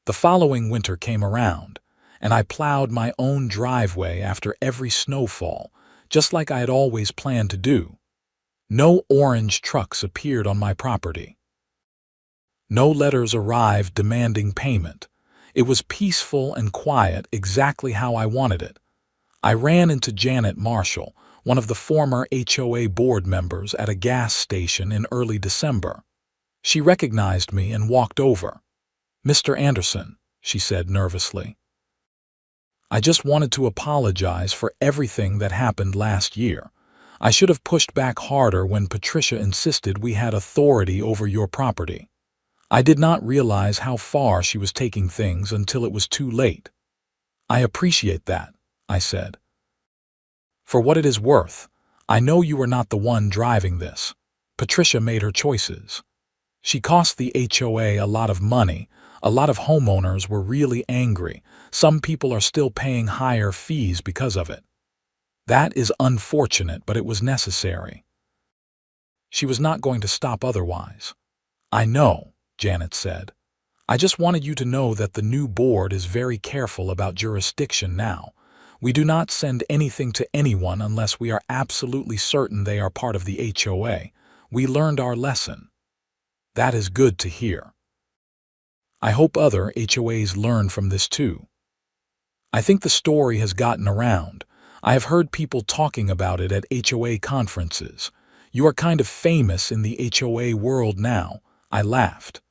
The following winter came around, and I plowed my own driveway after every snowfall, just like I had always planned to do. No orange trucks appeared on my property. No letters arrived demanding payment. It was peaceful and quiet, exactly how I wanted it. I ran into Janet Marshall, one of the former HOA board members, at a gas station in early December. She recognized me and walked over. "Mr. Anderson," she said nervously. "I just wanted to apologize for everything that happened last year. I should have pushed back harder when Patricia insisted we had authority over your property. I did not realize how far she was taking things until it was too late." "I appreciate that," I said. "For what it is worth, I know you are not the one driving this. Patricia made her choices. She cost the HOA a lot of money. A lot of homeowners were really angry. Some people are still paying higher fees because of it. That is unfortunate, but it was necessary. She was not going to stop otherwise." "I know," Janet said. "I just wanted you to know that the new board is very careful about jurisdiction now. We do not send anything to anyone unless we are absolutely certain they are part of the HOA. We learned our lesson." "That is good to hear. I hope other HOAs learn from this too. I think the story has gotten around. I have heard people talking about it at HOA conferences. You are kind of famous in the HOA world now." I laughed.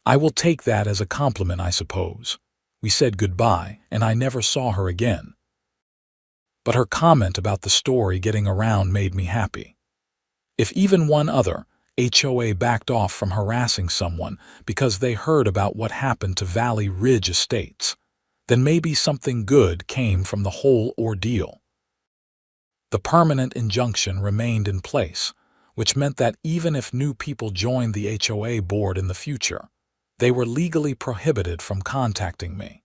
"I will take that as a compliment, I suppose." We said goodbye, and I never saw her again. But her comment about the story getting around made me happy. If even one other HOA backed off from harassing someone because they heard about what happened to Valley Ridge Estates, then maybe something good came from the whole ordeal. The permanent injunction remained in place, which meant that even if new people joined the HOA board in the future, they were legally prohibited from contacting me.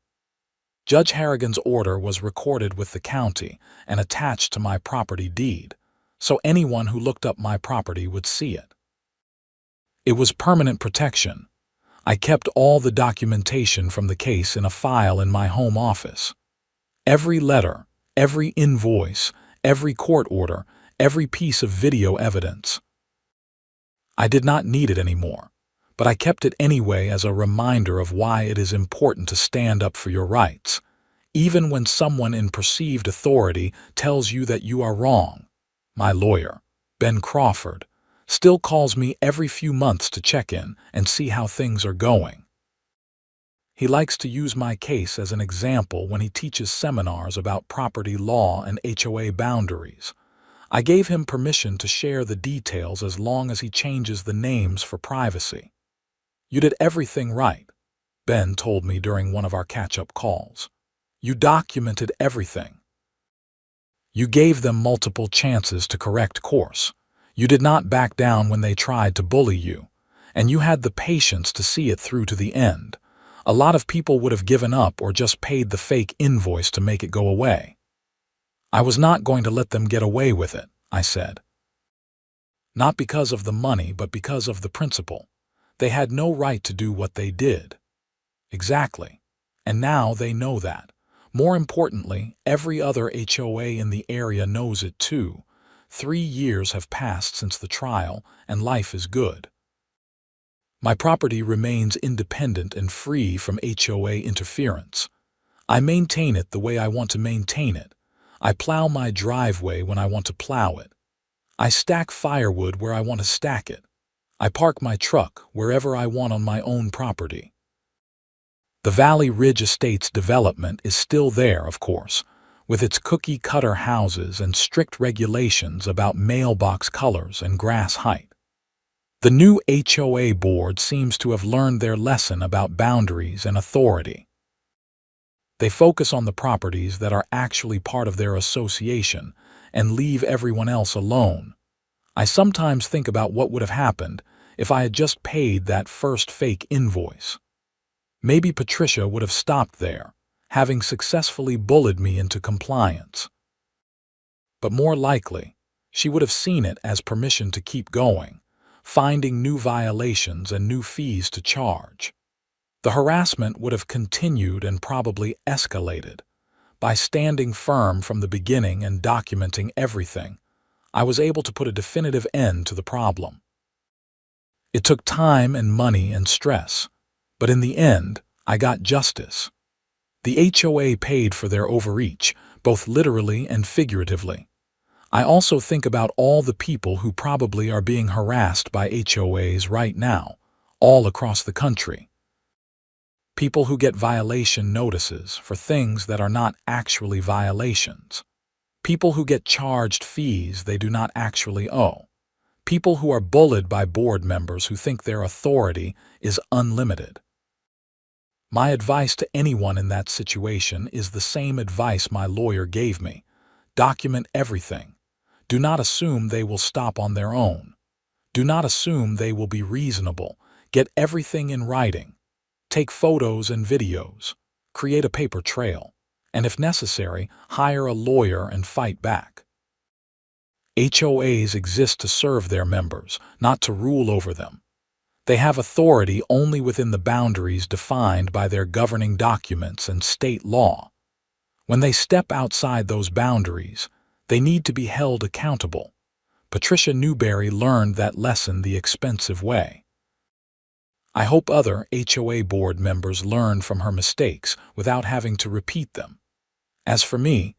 Judge Harrigan's order was recorded with the county and attached to my property deed, so anyone who looked up my property would see it. It was permanent protection. I kept all the documentation from the case in a file in my home office. Every letter, every invoice, every court order, every piece of video evidence. I did not need it anymore, but I kept it anyway as a reminder of why it is important to stand up for your rights, even when someone in perceived authority tells you that you are wrong. My lawyer, Ben Crawford, still calls me every few months to check in and see how things are going. He likes to use my case as an example when he teaches seminars about property law and HOA boundaries. I gave him permission to share the details as long as he changes the names for privacy. "You did everything right," Ben told me during one of our catch-up calls. "You documented everything. You gave them multiple chances to correct course. You did not back down when they tried to bully you, and you had the patience to see it through to the end. A lot of people would have given up or just paid the fake invoice to make it go away. I was not going to let them get away with it, I said. Not because of the money, but because of the principle. They had no right to do what they did. Exactly. And now they know that. More importantly, every other HOA in the area knows it too. 3 years have passed since the trial, and life is good. My property remains independent and free from HOA interference. I maintain it the way I want to maintain it. I plow my driveway when I want to plow it. I stack firewood where I want to stack it. I park my truck wherever I want on my own property. The Valley Ridge Estates development is still there, of course, with its cookie-cutter houses and strict regulations about mailbox colors and grass height. The new HOA board seems to have learned their lesson about boundaries and authority. They focus on the properties that are actually part of their association and leave everyone else alone. I sometimes think about what would have happened if I had just paid that first fake invoice. Maybe Patricia would have stopped there, having successfully bullied me into compliance. But more likely, she would have seen it as permission to keep going, finding new violations and new fees to charge. The harassment would have continued and probably escalated. By standing firm from the beginning and documenting everything, I was able to put a definitive end to the problem. It took time and money and stress, but in the end, I got justice. The HOA paid for their overreach, both literally and figuratively. I also think about all the people who probably are being harassed by HOAs right now, all across the country. People who get violation notices for things that are not actually violations. People who get charged fees they do not actually owe. People who are bullied by board members who think their authority is unlimited. My advice to anyone in that situation is the same advice my lawyer gave me. Document everything. Do not assume they will stop on their own. Do not assume they will be reasonable. Get everything in writing. Take photos and videos. Create a paper trail. And if necessary, hire a lawyer and fight back. HOAs exist to serve their members, not to rule over them. They have authority only within the boundaries defined by their governing documents and state law. When they step outside those boundaries, they need to be held accountable. Patricia Newberry learned that lesson the expensive way. I hope other HOA board members learn from her mistakes without having to repeat them. As for me,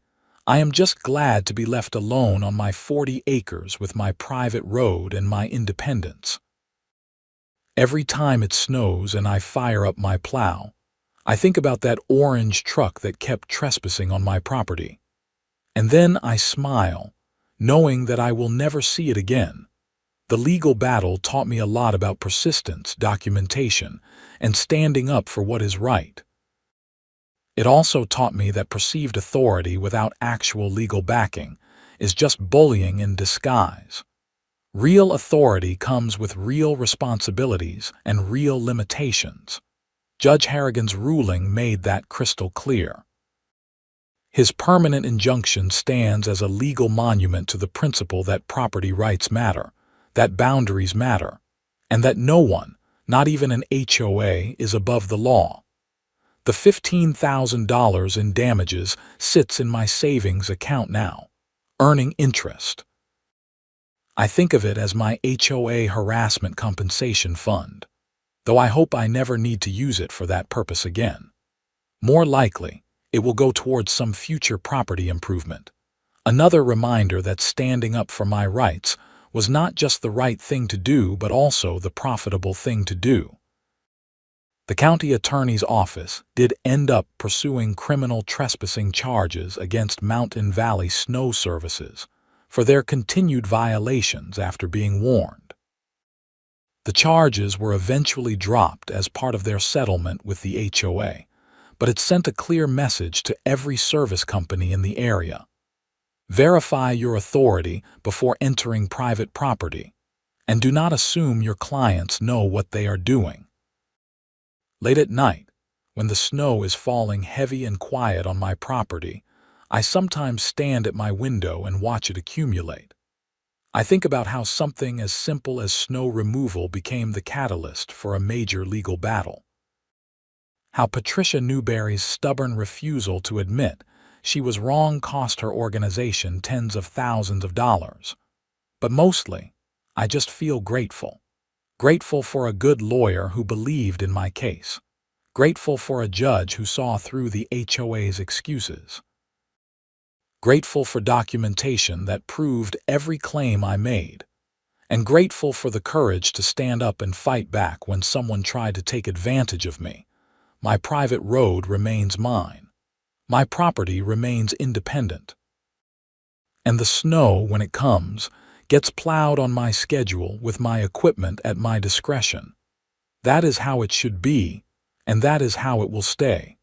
I am just glad to be left alone on my 40 acres with my private road and my independence. Every time it snows and I fire up my plow, I think about that orange truck that kept trespassing on my property. And then I smile, knowing that I will never see it again. The legal battle taught me a lot about persistence, documentation, and standing up for what is right. It also taught me that perceived authority without actual legal backing is just bullying in disguise. Real authority comes with real responsibilities and real limitations. Judge Harrigan's ruling made that crystal clear. His permanent injunction stands as a legal monument to the principle that property rights matter, that boundaries matter, and that no one, not even an HOA, is above the law. The $15,000 in damages sits in my savings account now, earning interest. I think of it as my HOA harassment compensation fund, though I hope I never need to use it for that purpose again. More likely, it will go towards some future property improvement. Another reminder that standing up for my rights was not just the right thing to do, but also the profitable thing to do. The county attorney's office did end up pursuing criminal trespassing charges against Mountain Valley Snow Services for their continued violations after being warned. The charges were eventually dropped as part of their settlement with the HOA, but it sent a clear message to every service company in the area. Verify your authority before entering private property, and do not assume your clients know what they are doing. Late at night, When the snow is falling heavy and quiet on my property, I sometimes stand at my window and watch it accumulate. I think about how something as simple as snow removal became the catalyst for a major legal battle. How Patricia Newberry's stubborn refusal to admit she was wrong cost her organization tens of thousands of dollars. But mostly, I just feel grateful. Grateful for a good lawyer who believed in my case. Grateful for a judge who saw through the HOA's excuses. Grateful for documentation that proved every claim I made. And grateful for the courage to stand up and fight back when someone tried to take advantage of me. My private road remains mine. My property remains independent. And the snow, when it comes, gets plowed on my schedule with my equipment at my discretion. That is how it should be, and that is how it will stay.